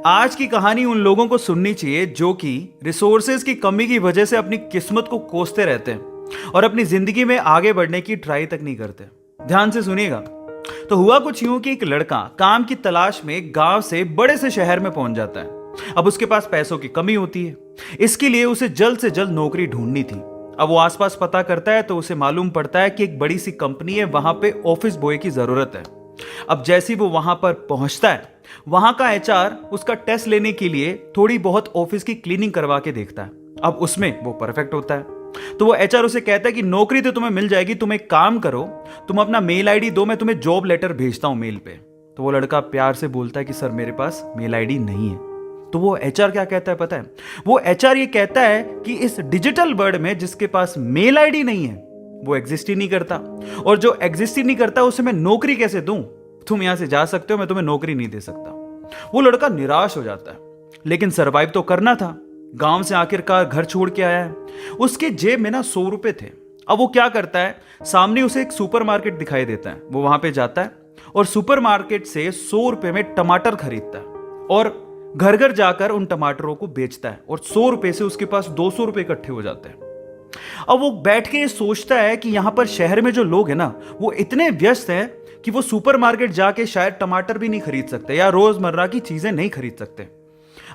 आज की कहानी उन लोगों को सुननी चाहिए जो कि रिसोर्सेज की कमी की वजह से अपनी किस्मत को कोसते रहते हैं और अपनी जिंदगी में आगे बढ़ने की ट्राई तक नहीं करते। ध्यान से सुनिएगा। तो हुआ कुछ यूं कि एक लड़का काम की तलाश में गांव से बड़े से शहर में पहुंच जाता है। अब उसके पास पैसों की कमी होती है, इसके लिए उसे जल्द से जल्द नौकरी ढूंढनी थी। अब वो आसपास पता करता है तो उसे मालूम पड़ता है कि एक बड़ी सी कंपनी है, वहां पे ऑफिस बॉय की जरूरत है। अब जैसे ही वो वहां पर पहुंचता है, वहां का एचआर उसका टेस्ट लेने के लिए थोड़ी बहुत ऑफिस की क्लीनिंग करवा के देखता है। अब उसमें वो परफेक्ट होता है तो वो एचआर उसे कहता है कि नौकरी तो तुम्हें मिल जाएगी, तुम एक काम करो, तुम अपना मेल आईडी दो, मैं तुम्हें जॉब लेटर भेजता हूं मेल पे। तो वो लड़का प्यार से बोलता है कि सर मेरे पास मेल आईडी नहीं है। तो वो एचआर क्या कहता है पता है? वो एचआर ये कहता है कि इस डिजिटल वर्ल्ड में जिसके पास मेल आईडी नहीं है वो एग्जिस्ट ही नहीं करता, और जो एग्जिस्ट ही नहीं करता उसे मैं नौकरी कैसे दूं? तुम यहां से जा सकते हो, मैं तुम्हें नौकरी नहीं दे सकता। वो लड़का निराश हो जाता है, लेकिन सरवाइव तो करना था। गांव से आखिरकार घर छोड़ के आया है, उसके जेब में ना 100 रुपए थे। अब वो क्या करता है, सामने उसे एक सुपरमार्केट दिखाई देता है, वो वहां पे जाता है और सुपरमार्केट से 100 रुपए में टमाटर खरीदता है और घर घर जाकर उन टमाटरों को बेचता है, और 100 रुपए से उसके पास 200 रुपए इकट्ठे हो जाते हैं। अब वो बैठ के सोचता है कि यहां पर शहर में जो लोग हैं ना, वो इतने व्यस्त हैं कि वो सुपरमार्केट जाके शायद टमाटर भी नहीं खरीद सकते या रोजमर्रा की चीजें नहीं खरीद सकते।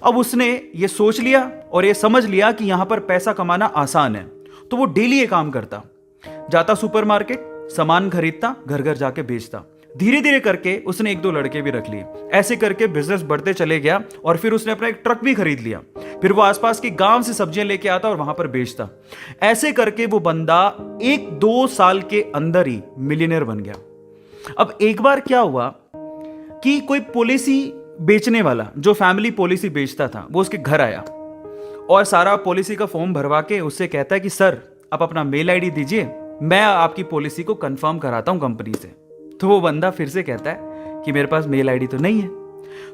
अब उसने ये सोच लिया और ये समझ लिया कि यहां पर पैसा कमाना आसान है, तो वो डेली ये काम करता, जाता सुपरमार्केट, सामान खरीदता, घर घर जाके बेचता। धीरे धीरे करके उसने 1-2 लड़के भी रख लिए। ऐसे करके बिजनेस बढ़ते चले गया और फिर उसने अपना एक ट्रक भी खरीद लिया। फिर वो आसपास के गांव से सब्जियां लेके आता और वहां पर बेचता। ऐसे करके वो बंदा 1-2 साल के अंदर ही मिलियनर बन गया। अब एक बार क्या हुआ कि कोई पॉलिसी बेचने वाला जो फैमिली पॉलिसी बेचता था वो उसके घर आया और सारा पॉलिसी का फॉर्म भरवा के उससे कहता है कि सर आप अपना मेल आईडी दीजिए, मैं आपकी पॉलिसी को कंफर्म कराता हूं कंपनी से। तो वो बंदा फिर से कहता है कि मेरे पास मेल आईडी तो नहीं है।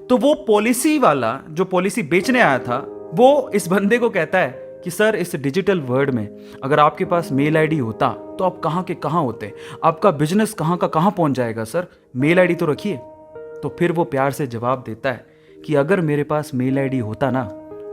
तो वो पॉलिसी वाला जो पॉलिसी बेचने आया था वो इस बंदे को कहता है कि सर इस डिजिटल वर्ल्ड में अगर आपके पास मेल आईडी होता तो आप कहां के कहां होते, आपका बिजनेस कहां का कहां पहुंच जाएगा, सर मेल आईडी तो रखिए। तो फिर वो प्यार से जवाब देता है कि अगर मेरे पास मेल आईडी होता ना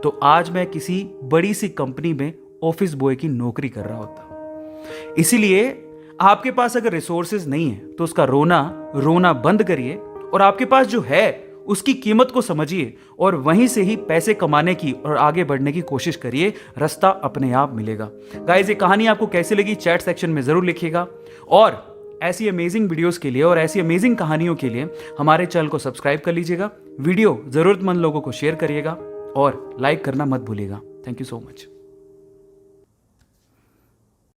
तो आज मैं किसी बड़ी सी कंपनी में ऑफिस बॉय की नौकरी कर रहा होता। इसीलिए आपके पास अगर रिसोर्सेज नहीं है तो उसका रोना बंद करिए और आपके पास जो है उसकी कीमत को समझिए और वहीं से ही पैसे कमाने की और आगे बढ़ने की कोशिश करिए, रास्ता अपने आप मिलेगा। गाइस ये कहानी आपको कैसी लगी चैट सेक्शन में जरूर लिखिएगा, और ऐसी अमेजिंग वीडियोस के लिए और ऐसी अमेजिंग कहानियों के लिए हमारे चैनल को सब्सक्राइब कर लीजिएगा। वीडियो जरूरतमंद लोगों को शेयर करिएगा और लाइक करना मत भूलिएगा। Thank you so much.